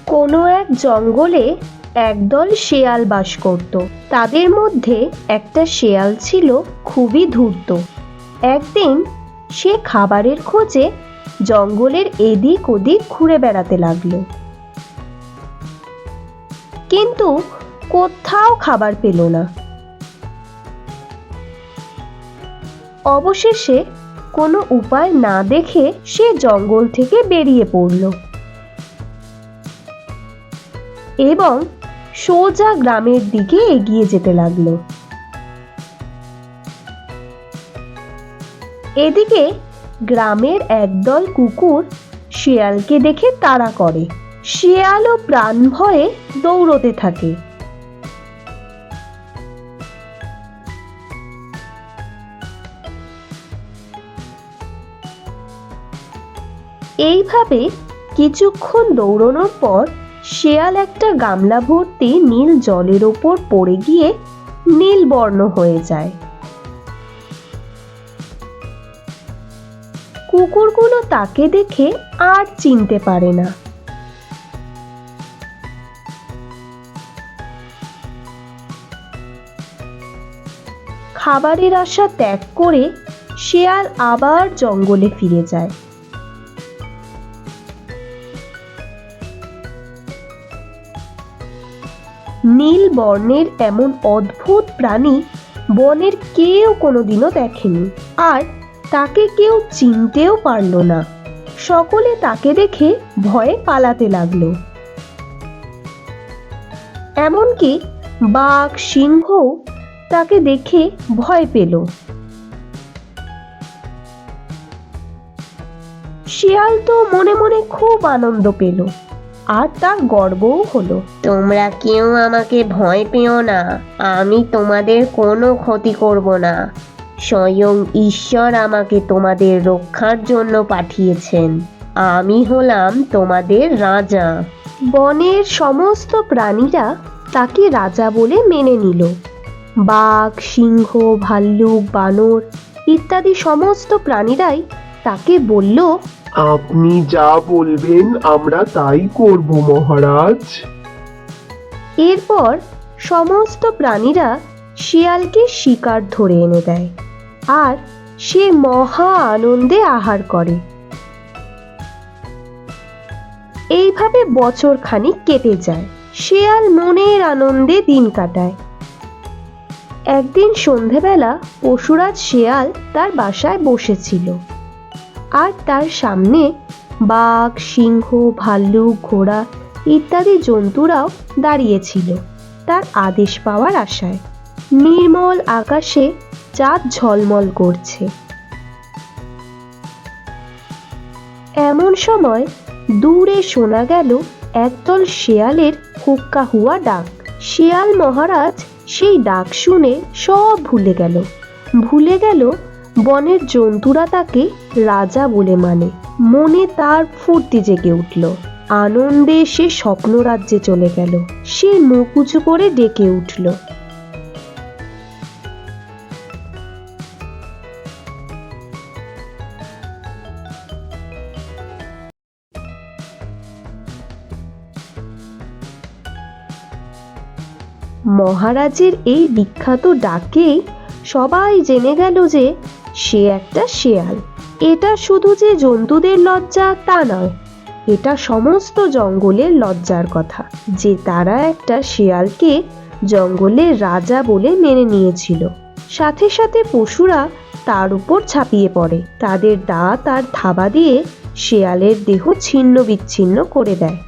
কোনো এক জঙ্গলে একদল শেয়াল বাস করত। তাদের মধ্যে একটা শেয়াল ছিল খুবই ধূর্ত। একদিন সে খাবারের খোঁজে জঙ্গলের এদিক ওদিক ঘুরে বেড়াতে লাগলো, কিন্তু কোথাও খাবার পেল না। অবশেষে কোনো উপায় না দেখে সে জঙ্গল থেকে বেরিয়ে পড়ল এবং সোজা গ্রামের দিকে এগিয়ে যেতে লাগলো। এদিকে গ্রামের একদল কুকুর শিয়ালকে দেখে তাড়া করে। শিয়ালও প্রাণ ভয়ে দৌড়তে থাকে। এইভাবে কিছুক্ষণ দৌড়ানোর পর শেয়াল একটা গামলা ভর্তি নীল জলের ওপর পড়ে গিয়ে নীল বর্ণ হয়ে যায়। কুকুরগুলো তাকে দেখে আর চিনতে পারে না। খাবারের আশা ত্যাগ করে শেয়াল আবার জঙ্গলে ফিরে যায়। নীল বর্ণের এমন অদ্ভুত প্রাণী বনের কেউ কোনোদিনও দেখেনি, আর তাকে কেউ চিনতেও পারল না। সকলে তাকে দেখে ভয়ে পালাতে লাগলো। এমনকি বাঘ সিংহও তাকে দেখে ভয় পেল। শিয়াল তো মনে মনে খুব আনন্দ পেল, আর তার গর্বও হলো। তোমরা কেউ আমাকে ভয় পেও না, আমি তোমাদের কোনো ক্ষতি করব না। স্বয়ং ঈশ্বর আমাকে তোমাদের রক্ষার জন্য পাঠিয়েছেন। আমি হলাম তোমাদের রাজা। বনের সমস্ত প্রাণীরা তাকে রাজা বলে মেনে নিল। বাঘ, সিংহ, ভাল্লুক, বানর ইত্যাদি সমস্ত প্রাণীরাই তাকে বলল, আপনি যা বলবেন আমরা তাই করব মহারাজ। এরপর সমস্ত প্রাণীরা শিয়ালকে শিকার ধরে এনে দেয়, আর সে মহা আনন্দে আহার করে। এইভাবে বছর খানিক কেটে যায়। শিয়াল মনের আনন্দে দিন কাটায়। একদিন সন্ধেবেলা পশুরাজ শিয়াল তার বাসায় বসেছিল, আর তার সামনে বাঘ, সিংহ, ভাল্লুক, ঘোড়া ইত্যাদি জন্তুরাও দাঁড়িয়েছিল তার আদেশ পাওয়ার আশায়। নির্মল আকাশে চাঁদ ঝলমল করছে। এমন সময় দূরে শোনা গেল একদল শেয়ালের হুক্কা হুয়া ডাক। শিয়াল মহারাজ সেই ডাক শুনে সব ভুলে গেল বনের জন্তুরা তাকে রাজা বলে মানে। মনে তার ফুর্তি জেগে উঠল। আনন্দে সে স্বপ্ন রাজ্যে চলে গেল। সে মুখ উঁচু করে ডেকে উঠল, মহারাজের এই বিখ্যাত ডাকেই সবাই জেনে গেল যে সে একটা শেয়াল। এটা শুধু যে জন্তুদের লজ্জা তা নয়, এটা সমস্ত জঙ্গলের লজ্জার কথা যে তারা একটা শেয়ালকে জঙ্গলের রাজা বলে মেনে নিয়েছিল। সাথে সাথে পশুরা তার উপর ঝাঁপিয়ে পড়ে। তাদের দাঁত আর থাবা দিয়ে শেয়ালের দেহ ছিন্ন বিচ্ছিন্ন করে দেয়।